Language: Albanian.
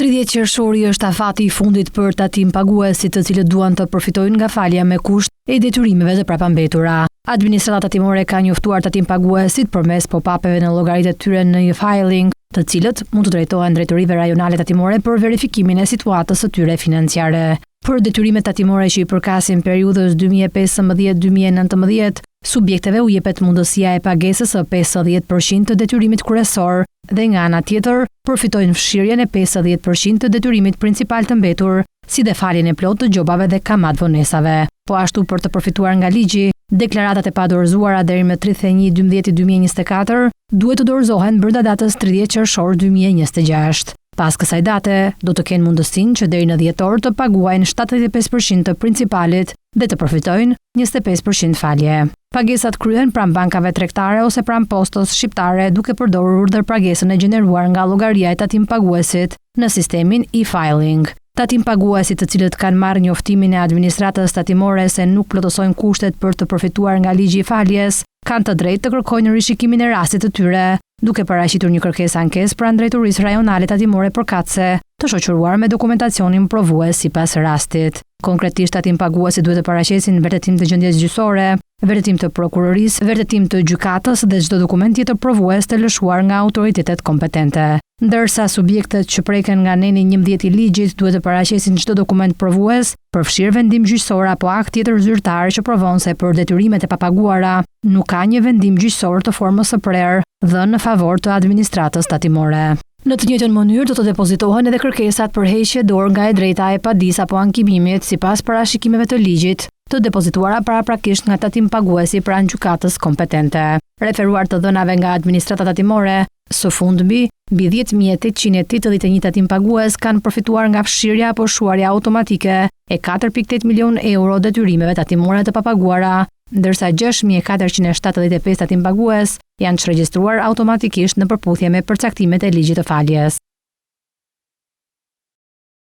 30 qershori është afati i fundit për tatim paguesit, të cilët duan të përfitojnë nga falja me kusht e detyrimeve të prapambetura. Administrata tatimore ka njoftuar tatim paguesit përmes pop-upeve në llogaritë e tyre në e-filing, të cilët mund të drejtohen drejtorive rajonale tatimore për verifikimin e situatës së tyre financiare. Për detyrimet tatimore që i përkasin periudhës 2015-2019, subjekteve u jepet mundësia e pagesës së 50% të detyrimit kryesor dhe nga ana tjetër përfitojnë fshirjen e 50% të detyrimit principal të mbetur, si dhe faljen e plotë të gjobave dhe kamat vonesave. Po ashtu për të përfituar nga ligji, deklaratat e padorëzuara deri më 31/12/2024 duhet të dorëzohen brenda datës 30 qershor 2026. Pas kësaj date, do të kenë mundësinë që deri në dhjetor të paguajnë 75% të principalit dhe të përfitojnë 25% falje. Pagesat kryhen pranë bankave tregtare ose pranë postës shqiptare duke përdorur urdhërpagesën e gjeneruar nga llogaria e tatim paguesit në sistemin e-filing. Tatim paguesit të cilët kanë marrë njoftimin e administratës tatimore se nuk plotësojnë kushtet për të përfituar nga ligji i faljes, kanë të drejtë të kërkojnë rishikimin e rastit të tyre, duke paraqitur një kërkesë ankesë pranë drejtorisë rajonale tatimore përkatëse, të shoqëruar me dokumentacionin provues sipas rastit. Konkretisht, tatim paguesit duhet të paraqesin vërtetim të gjendjes gjyqësore, vërtetim të prokurorisë, vërtetim të gjykatës dhe çdo dokument tjetër provues të lëshuar nga autoritetet kompetente. Ndërsa subjektet që preken nga neni 11 i ligjit duhet të paraqesin çdo dokument provues, përfshirë vendim gjyqësor apo akt tjetër zyrtar që provon se për detyrimet e papaguara nuk ka një vendim gjyqësor të formës së prerë dhënë në favor të administratës tatimore. Në të njëjtën mënyrë do të depozitohen edhe kërkesat për heqje dorë nga e drejta e padisë apo ankimimit sipas parashikimeve të ligjit, të depozituara paraprakisht nga tatim paguesi pranë gjykatës kompetente. Referuar të dhënave nga administrata tatimore, së fundmi, mbi 10.881 tatim pagues kanë përfituar nga fshirja apo shuarja automatike e 4.8 milion euro detyrimeve tatimore të papaguara, ndërsa 6.475 tatim pagues janë çregjistruar automatikisht në përputhje me përcaktimet e ligjit të faljes.